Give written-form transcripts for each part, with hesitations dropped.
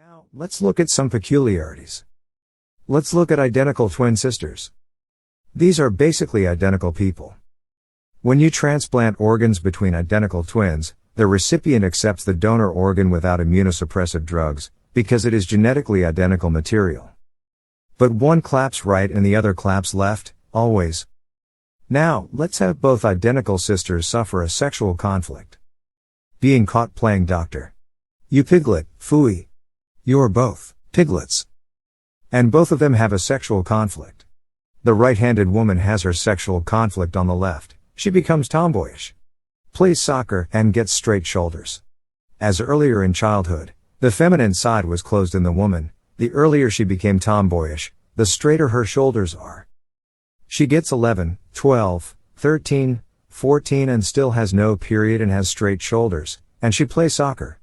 Now, let's look at some peculiarities. Let's look at identical twin sisters. These are basically identical people. When you transplant organs between identical twins, the recipient accepts the donor organ without immunosuppressive drugs, because it is genetically identical material. But one claps right and the other claps left, always. Now, let's have both identical sisters suffer a sexual conflict. Being caught playing doctor. You piglet, phooey. You're both piglets. And both of them have a sexual conflict. The right-handed woman has her sexual conflict on the left. She becomes tomboyish, plays soccer, and gets straight shoulders. As earlier in childhood, the feminine side was closed in the woman, the earlier she became tomboyish, the straighter her shoulders are. She gets 11, 12, 13, 14 and still has no period and has straight shoulders, and she plays soccer.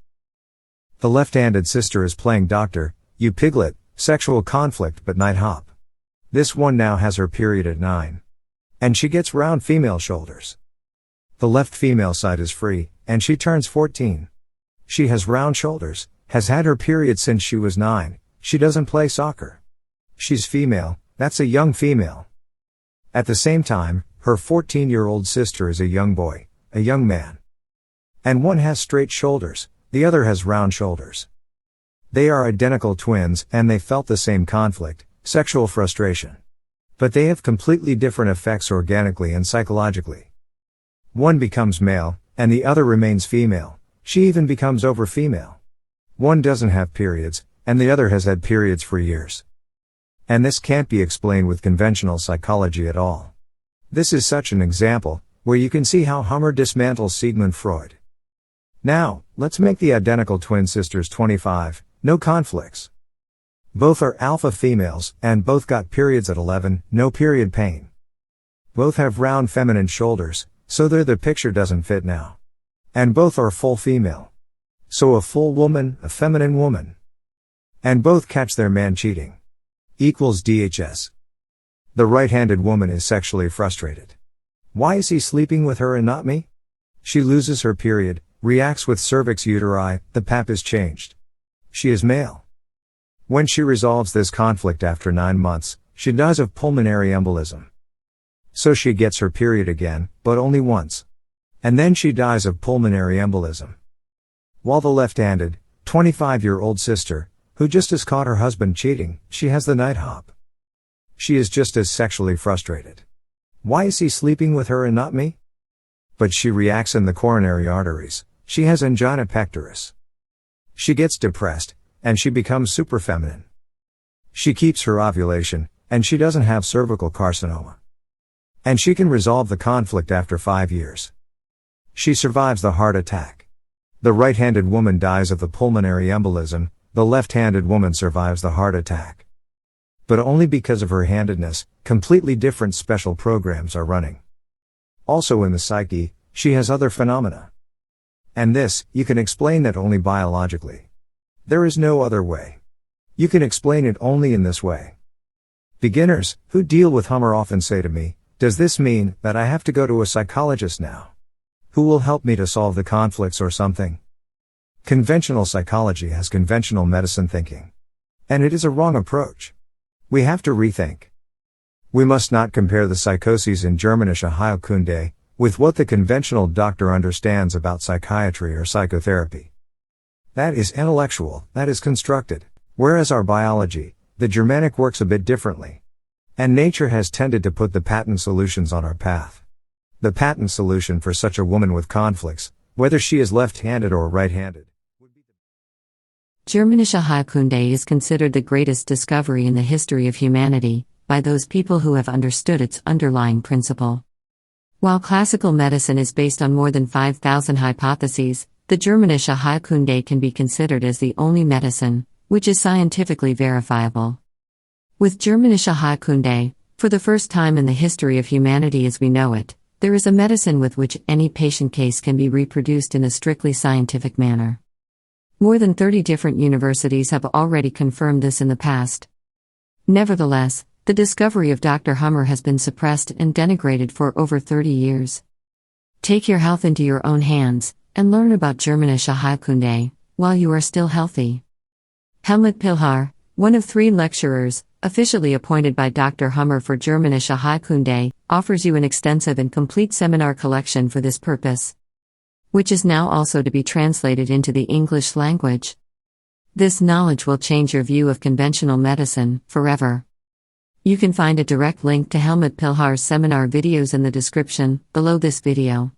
The left-handed sister is playing doctor, you piglet, sexual conflict but night hop. This one now has her period at 9. And she gets round female shoulders. The left female side is free, and she turns 14. She has round shoulders, has had her period since she was 9, she doesn't play soccer. She's female, that's a young female. At the same time, her 14-year-old sister is a young boy, a young man. And one has straight shoulders, the other has round shoulders. They are identical twins and they felt the same conflict, sexual frustration. But they have completely different effects organically and psychologically. One becomes male, and the other remains female, she even becomes over-female. One doesn't have periods, and the other has had periods for years. And this can't be explained with conventional psychology at all. This is such an example, where you can see how Hamer dismantles Sigmund Freud. Now, let's make the identical twin sisters 25, no conflicts. Both are alpha females, and both got periods at 11, no period pain. Both have round feminine shoulders, so there the picture doesn't fit now. And both are full female. So a full woman, a feminine woman. And both catch their man cheating. Equals DHS. The right-handed woman is sexually frustrated. Why is he sleeping with her and not me? She loses her period, reacts with cervix uteri, the pap is changed. She is male. When she resolves this conflict after 9 months, she dies of pulmonary embolism. So she gets her period again, but only once. And then she dies of pulmonary embolism. While the left-handed, 25-year-old sister, who just has caught her husband cheating, she has the night hop. She is just as sexually frustrated. Why is he sleeping with her and not me? But she reacts in the coronary arteries, she has angina pectoris. She gets depressed, and she becomes super feminine. She keeps her ovulation, and she doesn't have cervical carcinoma. And she can resolve the conflict after 5 years. She survives the heart attack. The right-handed woman dies of the pulmonary embolism, the left-handed woman survives the heart attack. But only because of her handedness, completely different special programs are running. Also in the psyche, she has other phenomena. And this, you can explain that only biologically. There is no other way. You can explain it only in this way. Beginners, who deal with Hamer often say to me, does this mean that I have to go to a psychologist now? Who will help me to solve the conflicts or something? Conventional psychology has conventional medicine thinking. And it is a wrong approach. We have to rethink. We must not compare the psychoses in Germanische Heilkunde with what the conventional doctor understands about psychiatry or psychotherapy. That is intellectual, that is constructed, whereas our biology, the Germanic, works a bit differently. And nature has tended to put the patent solutions on our path. The patent solution for such a woman with conflicts, whether she is left-handed or right-handed, would be Germanische Heilkunde is considered the greatest discovery in the history of humanity, by those people who have understood its underlying principle. While classical medicine is based on more than 5,000 hypotheses, the Germanische Heilkunde can be considered as the only medicine, which is scientifically verifiable. With Germanische Heilkunde, for the first time in the history of humanity as we know it, there is a medicine with which any patient case can be reproduced in a strictly scientific manner. More than 30 different universities have already confirmed this in the past. Nevertheless, the discovery of Dr. Hamer has been suppressed and denigrated for over 30 years. Take your health into your own hands, and learn about Germanische Heilkunde, while you are still healthy. Helmut Pilhar, one of 3 lecturers, officially appointed by Dr. Hamer for Germanische Heilkunde, offers you an extensive and complete seminar collection for this purpose, which is now also to be translated into the English language. This knowledge will change your view of conventional medicine forever. You can find a direct link to Helmut Pilhar's seminar videos in the description below this video.